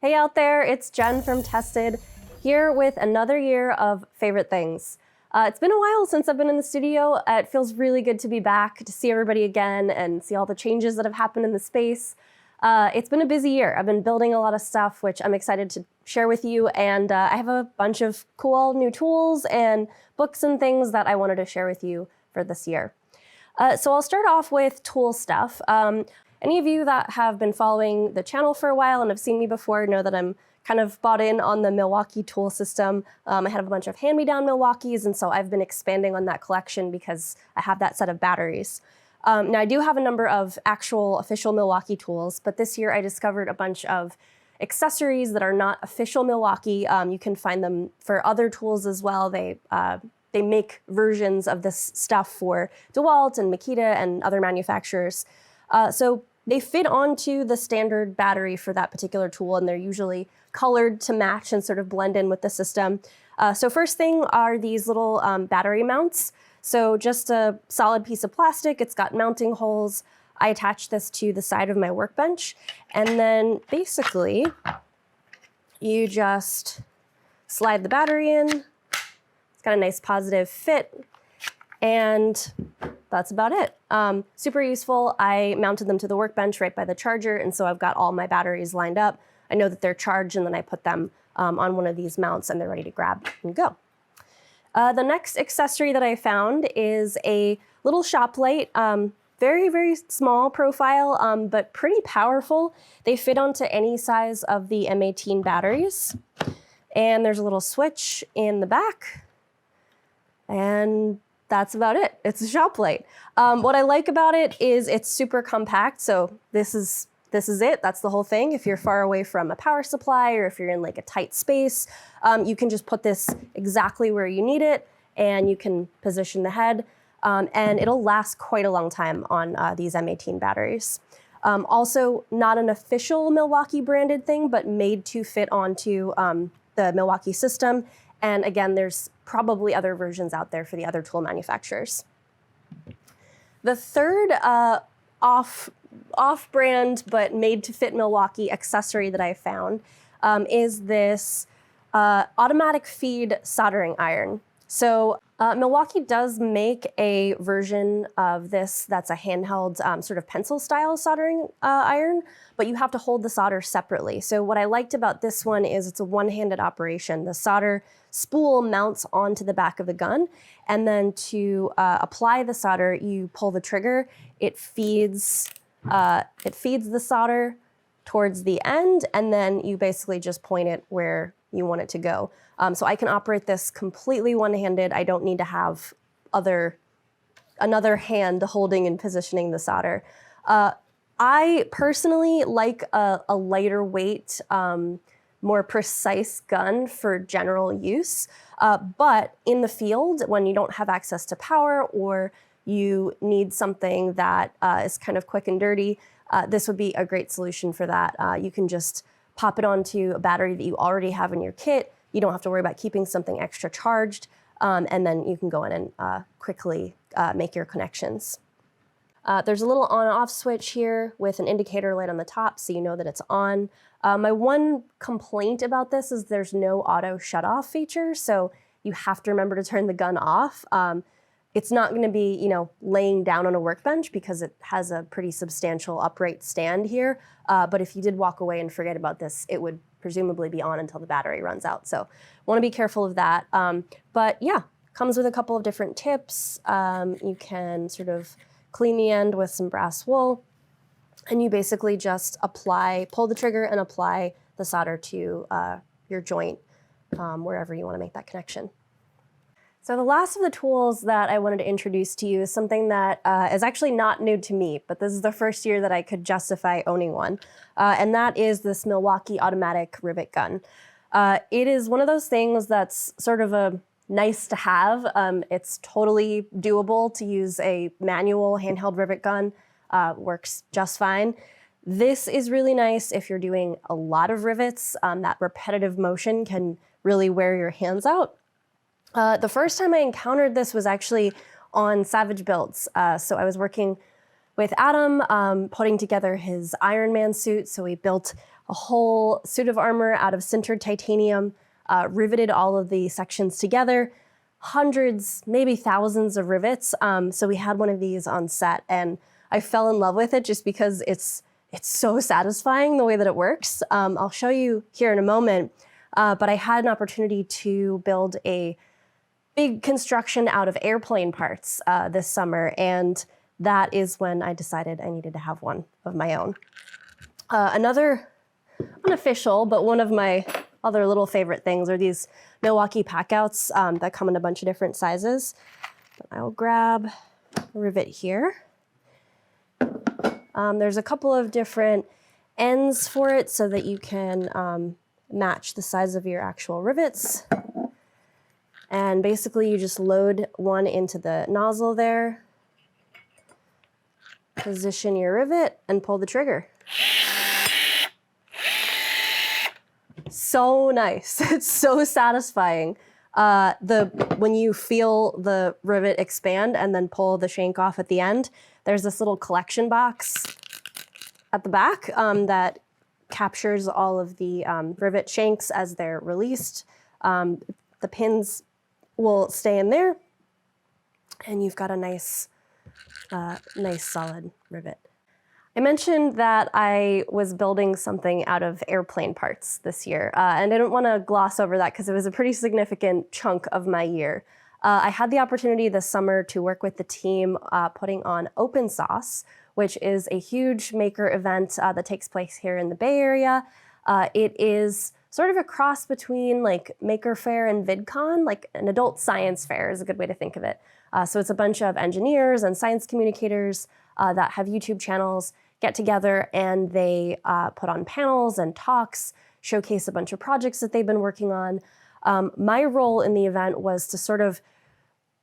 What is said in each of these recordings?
Hey out there, it's Jen from Tested, here with another year of favorite things. It's been a while since I've been in the studio. It feels really good to be back, to see everybody again and see all the changes that have happened in the space. It's been a busy year. I've been building a lot of stuff, which I'm excited to share with you, and I have a bunch of cool new tools and books and things that I wanted to share with you for this year. So I'll start off with tool stuff. Any of you that have been following the channel for a while and have seen me before know that I'm kind of bought in on the Milwaukee tool system. I have a bunch of hand-me-down Milwaukees, and so I've been expanding on that collection because I have that set of batteries. Now I do have a number of actual official Milwaukee tools, but this year I discovered a bunch of accessories that are not official Milwaukee. You can find them for other tools as well. They make versions of this stuff for DeWalt and Makita and other manufacturers. So they fit onto the standard battery for that particular tool, and they're usually colored to match and sort of blend in with the system. So first thing are these little battery mounts. So just a solid piece of plastic, it's got mounting holes. I attach this to the side of my workbench, and then basically you just slide the battery in. It's got a nice positive fit, and that's about it. Super useful. I mounted them to the workbench right by the charger, and so I've got all my batteries lined up. I know that they're charged, and then I put them on one of these mounts, and they're ready to grab and go. The next accessory that I found is a little shop light. Very, very small profile, but pretty powerful. They fit onto any size of the M18 batteries. And there's a little switch in the back, and that's about it. It's a shop light. What I like about it is it's super compact. So this is it. That's the whole thing. If you're far away from a power supply, or if you're in like a tight space, you can just put this exactly where you need it, and you can position the head, and it'll last quite a long time on these M18 batteries. Also, not an official Milwaukee branded thing, but made to fit onto the Milwaukee system. And again, there's probably other versions out there for the other tool manufacturers. The third off-brand but made to fit Milwaukee accessory that I found is this automatic feed soldering iron. So Milwaukee does make a version of this that's a handheld sort of pencil style soldering iron, but you have to hold the solder separately. So what I liked about this one is it's a one-handed operation. The solder spool mounts onto the back of the gun, and then to apply the solder, you pull the trigger. It feeds the solder towards the end, and then you basically just point it where you want it to go. So I can operate this completely one-handed. I don't need to have another hand holding and positioning the solder. I personally like a lighter weight, more precise gun for general use. But in the field, when you don't have access to power or you need something that is kind of quick and dirty, this would be a great solution for that. You can just pop it onto a battery that you already have in your kit. You don't have to worry about keeping something extra charged, and then you can go in and quickly make your connections. There's a little on-off switch here with an indicator light on the top, so you know that it's on. My one complaint about this is there's no auto shut-off feature, so you have to remember to turn the gun off. It's not going to be, laying down on a workbench because it has a pretty substantial upright stand here. But if you did walk away and forget about this, it would presumably be on until the battery runs out. So want to be careful of that. But yeah, comes with a couple of different tips. You can sort of clean the end with some brass wool, and you basically just pull the trigger and apply the solder to your joint wherever you want to make that connection. So the last of the tools that I wanted to introduce to you is something that is actually not new to me, but this is the first year that I could justify owning one, and that is this Milwaukee automatic rivet gun. It is one of those things that's sort of a nice to have. It's totally doable to use a manual handheld rivet gun, works just fine. This is really nice if you're doing a lot of rivets. That repetitive motion can really wear your hands out. The first time I encountered this was actually on Savage builds. So I was working with Adam, putting together his Iron Man suit. So we built a whole suit of armor out of sintered titanium, riveted all of the sections together, hundreds, maybe thousands of rivets. So we had one of these on set, and I fell in love with it just because it's so satisfying the way that it works. I'll show you here in a moment, but I had an opportunity to build a big construction out of airplane parts this summer, and that is when I decided I needed to have one of my own. Another unofficial, but one of my other little favorite things are these Milwaukee packouts that come in a bunch of different sizes. I'll grab a rivet here. There's a couple of different ends for it so that you can match the size of your actual rivets. And basically you just load one into the nozzle there, position your rivet, and pull the trigger. So nice. It's so satisfying. When you feel the rivet expand and then pull the shank off at the end, there's this little collection box at the back that captures all of the rivet shanks as they're released. The pins will stay in there, and you've got a nice solid rivet. I mentioned that I was building something out of airplane parts this year, and I didn't want to gloss over that because it was a pretty significant chunk of my year. I had the opportunity this summer to work with the team putting on Open Sauce, which is a huge maker event that takes place here in the Bay Area. It is sort of a cross between like Maker Fair and VidCon, like an adult science fair is a good way to think of it. So it's a bunch of engineers and science communicators that have YouTube channels get together, and they put on panels and talks, showcase a bunch of projects that they've been working on. My role in the event was to sort of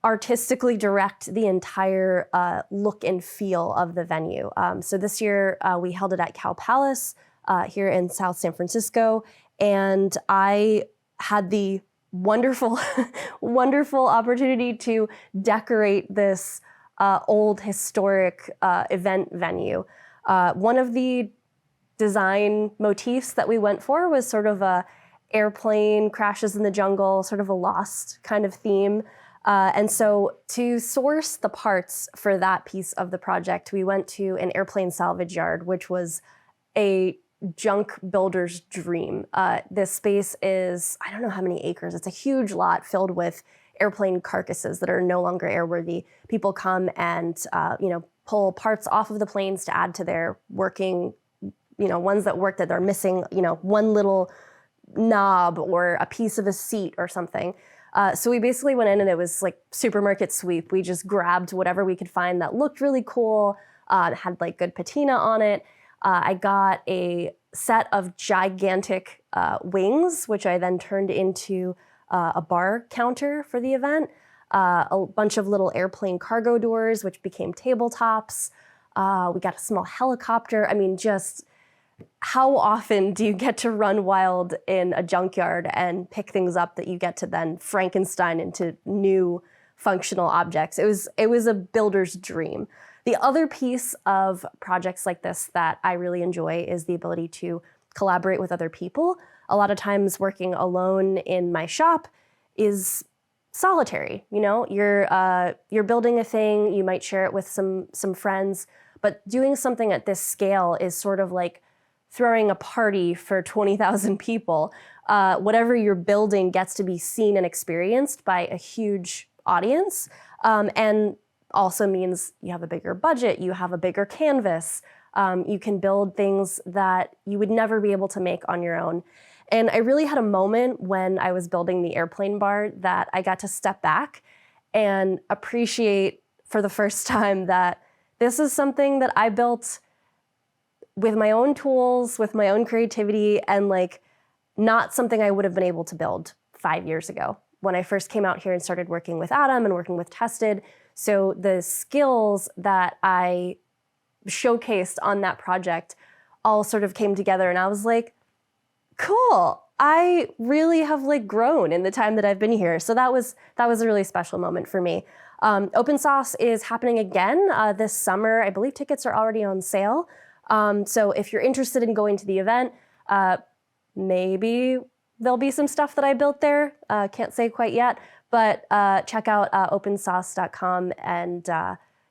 artistically direct the entire look and feel of the venue. So this year we held it at Cal Palace here in South San Francisco, and I had the wonderful, wonderful opportunity to decorate this old historic event venue. One of the design motifs that we went for was sort of a airplane crashes in the jungle, sort of a Lost kind of theme. And so to source the parts for that piece of the project, we went to an airplane salvage yard, which was a junk builder's dream. This space is, I don't know how many acres. It's a huge lot filled with airplane carcasses that are no longer airworthy. People come and, pull parts off of the planes to add to their working, ones that work that they're missing, one little knob or a piece of a seat or something. So we basically went in and it was like supermarket sweep. We just grabbed whatever we could find that looked really cool, had like good patina on it. I got a set of gigantic wings, which I then turned into a bar counter for the event. A bunch of little airplane cargo doors, which became tabletops. We got a small helicopter. I mean, just how often do you get to run wild in a junkyard and pick things up that you get to then Frankenstein into new functional objects? It was a builder's dream. The other piece of projects like this that I really enjoy is the ability to collaborate with other people. A lot of times working alone in my shop is solitary. You're building a thing, you might share it with some friends, but doing something at this scale is sort of like throwing a party for 20,000 people. Whatever you're building gets to be seen and experienced by a huge audience, and also means you have a bigger budget, you have a bigger canvas, you can build things that you would never be able to make on your own. And I really had a moment when I was building the airplane bar that I got to step back and appreciate for the first time that this is something that I built with my own tools, with my own creativity, and like not something I would have been able to build 5 years ago when I first came out here and started working with Adam and working with Tested. So the skills that I showcased on that project all sort of came together, and I was like, cool, I really have like grown in the time that I've been here. So that was a really special moment for me. Open Sauce is happening again this summer. I believe tickets are already on sale. So if you're interested in going to the event, maybe there'll be some stuff that I built there. Can't say quite yet, but check out opensauce.com and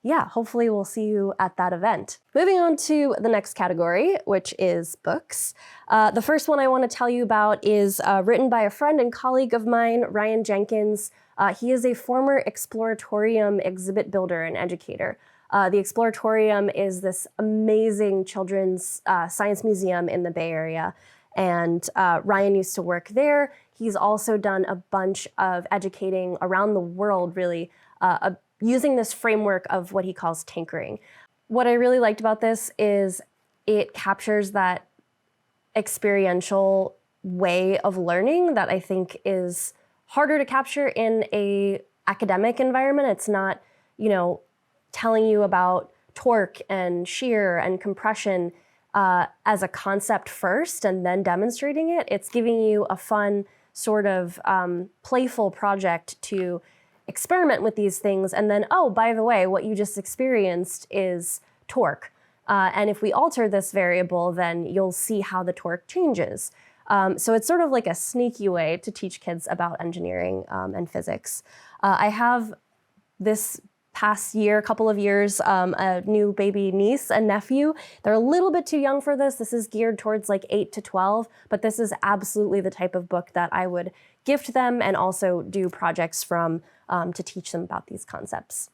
yeah, hopefully we'll see you at that event. Moving on to the next category, which is books. The first one I want to tell you about is written by a friend and colleague of mine, Ryan Jenkins. He is a former Exploratorium exhibit builder and educator. The Exploratorium is this amazing children's science museum in the Bay Area, and Ryan used to work there. He's also done a bunch of educating around the world, really, using this framework of what he calls tinkering. What I really liked about this is it captures that experiential way of learning that I think is harder to capture in a academic environment. It's not, telling you about torque and shear and compression as a concept first and then demonstrating it. It's giving you a fun sort of playful project to experiment with these things, and then, oh, by the way, what you just experienced is torque. And if we alter this variable, then you'll see how the torque changes. So it's sort of like a sneaky way to teach kids about engineering and physics. I have this past year, couple of years, a new baby niece and nephew. They're a little bit too young for this. This is geared towards like 8 to 12, but this is absolutely the type of book that I would gift them and also do projects from to teach them about these concepts.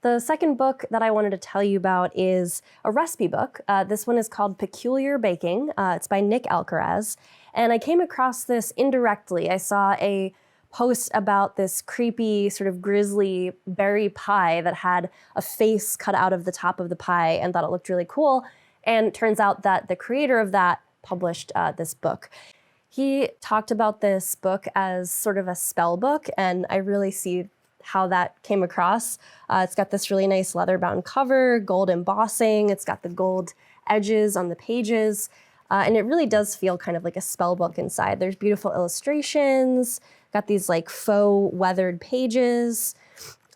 The second book that I wanted to tell you about is a recipe book. This one is called Peculiar Baking. It's by Nick Alcaraz. And I came across this indirectly. I saw a post about this creepy sort of grisly berry pie that had a face cut out of the top of the pie and thought it looked really cool. And it turns out that the creator of that published this book. He talked about this book as sort of a spell book, and I really see how that came across. It's got this really nice leather-bound cover, gold embossing, it's got the gold edges on the pages, and it really does feel kind of like a spell book inside. There's beautiful illustrations, got these like faux weathered pages,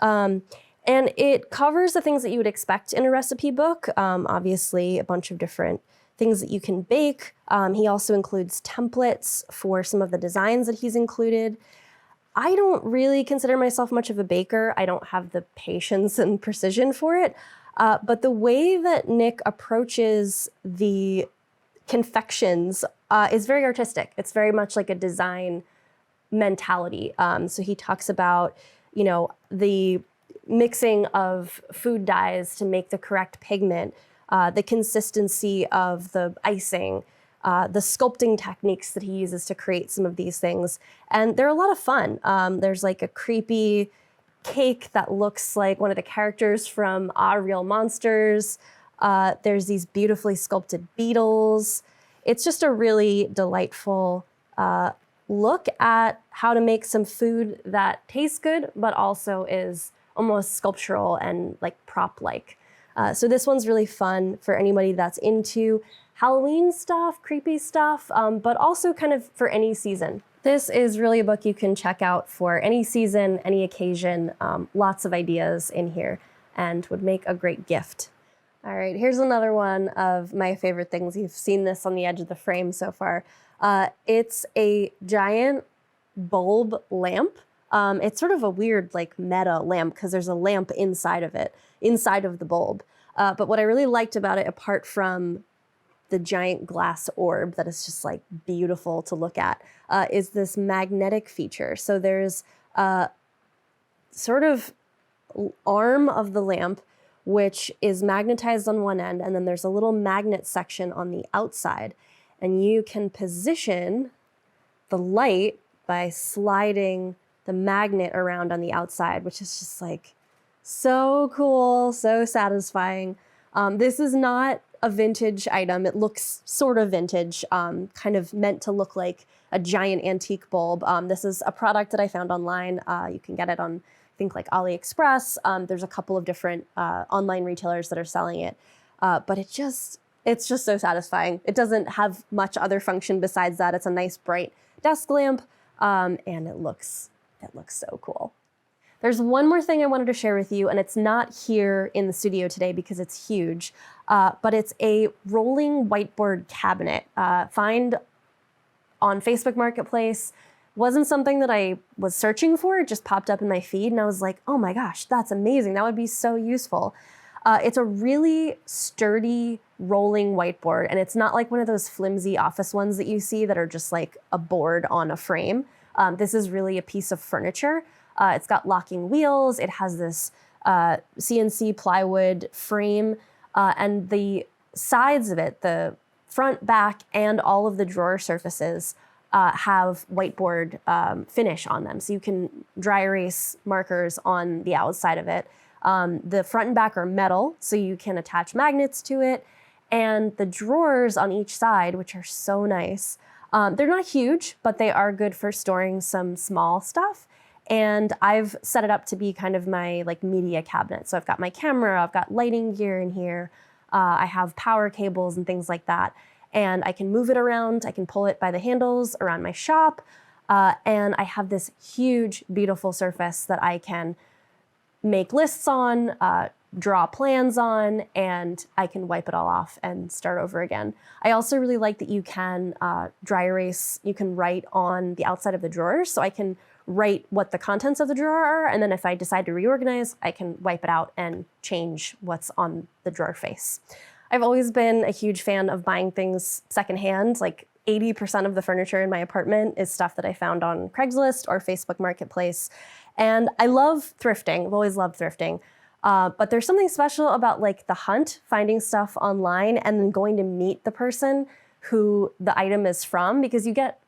and it covers the things that you would expect in a recipe book. Obviously, a bunch of different things that you can bake. He also includes templates for some of the designs that he's included. I don't really consider myself much of a baker. I don't have the patience and precision for it. But the way that Nick approaches the confections is very artistic. It's very much like a design mentality. So he talks about, the mixing of food dyes to make the correct pigment, the consistency of the icing, the sculpting techniques that he uses to create some of these things. And they're a lot of fun. There's like a creepy cake that looks like one of the characters from Real Monsters. There's these beautifully sculpted beetles. It's just a really delightful look at how to make some food that tastes good, but also is almost sculptural and like prop-like. So this one's really fun for anybody that's into Halloween stuff, creepy stuff, but also kind of for any season. This is really a book you can check out for any season, any occasion, lots of ideas in here, and would make a great gift. All right, here's another one of my favorite things. You've seen this on the edge of the frame so far. It's a giant bulb lamp. It's sort of a weird like meta lamp because there's a lamp inside of it, inside of the bulb. But what I really liked about it, apart from the giant glass orb that is just like beautiful to look at, is this magnetic feature. So there's a sort of arm of the lamp which is magnetized on one end, and then there's a little magnet section on the outside. And you can position the light by sliding the magnet around on the outside, which is just like so cool, so satisfying. This is not a vintage item. It looks sort of vintage, kind of meant to look like a giant antique bulb. This is a product that I found online. You can get it on, I think, like AliExpress. There's a couple of different online retailers that are selling it. But it just It's just so satisfying. It doesn't have much other function besides that. It's a nice bright desk lamp, and it looks so cool. There's one more thing I wanted to share with you, and it's not here in the studio today because it's huge, but it's a rolling whiteboard cabinet. Find on Facebook Marketplace. Wasn't something that I was searching for. It just popped up in my feed, and I was like, oh my gosh, that's amazing. That would be so useful. It's a really sturdy rolling whiteboard, and it's not like one of those flimsy office ones that you see that are just like a board on a frame. This is really a piece of furniture. It's got locking wheels. It has this CNC plywood frame, and the sides of it, the front, back, and all of the drawer surfaces have whiteboard finish on them. So you can dry erase markers on the outside of it. The front and back are metal, so you can attach magnets to it. And the drawers on each side, which are so nice, they're not huge, but they are good for storing some small stuff. And I've set it up to be kind of my like media cabinet. So I've got my camera, I've got lighting gear in here, I have power cables and things like that. And I can move it around, I can pull it by the handles around my shop, and I have this huge, beautiful surface that I can make lists on, draw plans on, and I can wipe it all off and start over again. I also really like that you can dry erase, you can write on the outside of the drawers, so I can write what the contents of the drawer are, and then if I decide to reorganize, I can wipe it out and change what's on the drawer face. I've always been a huge fan of buying things secondhand. Like 80% of the furniture in my apartment is stuff that I found on Craigslist or Facebook Marketplace. And I love thrifting. I've always loved thrifting. But there's something special about like the hunt, finding stuff online and then going to meet the person who the item is from, because you get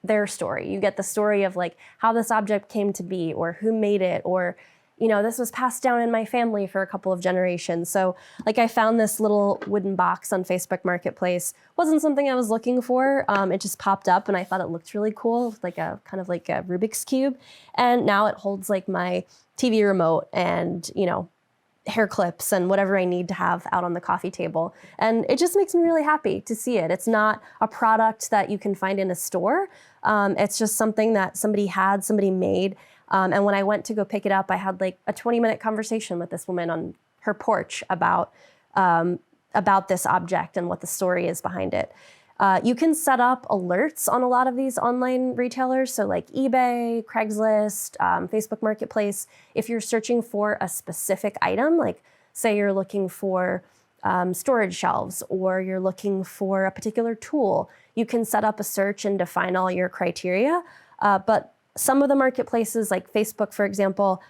their story. You get the story of like how this object came to be, or who made it, or you know, this was passed down in my family for a couple of generations. So like I found this little wooden box on Facebook Marketplace. Wasn't something I was looking for. It just popped up and I thought it looked really cool, like a kind of like a Rubik's Cube. And now it holds like my TV remote and, you know, hair clips and whatever I need to have out on the coffee table. And it just makes me really happy to see it. It's not a product that you can find in a store. It's just something that somebody made. And when I went to go pick it up, I had like a 20-minute conversation with this woman on her porch about this object and what the story is behind it. You can set up alerts on a lot of these online retailers, so like eBay, Craigslist, Facebook Marketplace. If you're searching for a specific item, like say you're looking for storage shelves or you're looking for a particular tool, you can set up a search and define all your criteria. But some of the marketplaces, like Facebook, for example,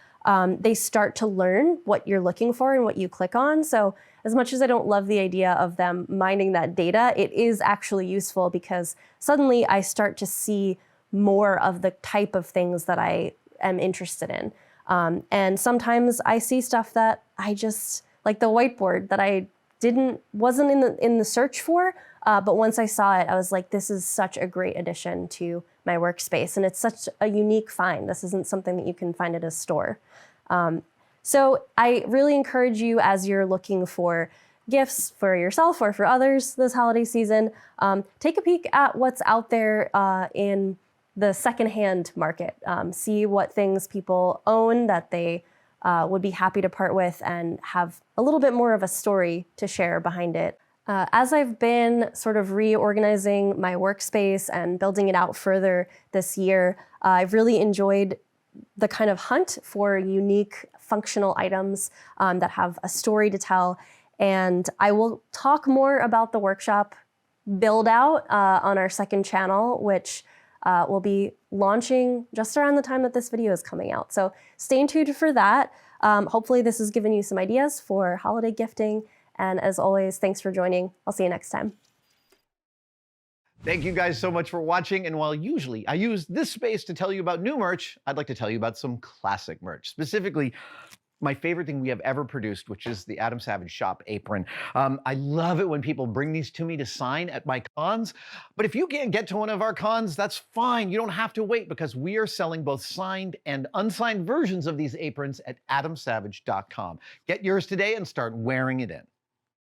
they start to learn what you're looking for and what you click on. So as much as I don't love the idea of them mining that data, it is actually useful because suddenly I start to see more of the type of things that I am interested in. And sometimes I see stuff that I just, like the whiteboard that I wasn't in the search for, but once I saw it, I was like, this is such a great addition to my workspace. And it's such a unique find. This isn't something that you can find at a store. So I really encourage you, as you're looking for gifts for yourself or for others this holiday season, take a peek at what's out there in the secondhand market. See what things people own that they would be happy to part with and have a little bit more of a story to share behind it. As I've been sort of reorganizing my workspace and building it out further this year, I've really enjoyed the kind of hunt for unique functional items that have a story to tell. And I will talk more about the workshop build out on our second channel, which will be launching just around the time that this video is coming out. So stay tuned for that. Hopefully this has given you some ideas for holiday gifting. And as always, thanks for joining. I'll see you next time. Thank you guys so much for watching. And while usually I use this space to tell you about new merch, I'd like to tell you about some classic merch. Specifically, my favorite thing we have ever produced, which is the Adam Savage Shop apron. I love it when people bring these to me to sign at my cons. But if you can't get to one of our cons, that's fine. You don't have to wait because we are selling both signed and unsigned versions of these aprons at adamsavage.com. Get yours today and start wearing it in.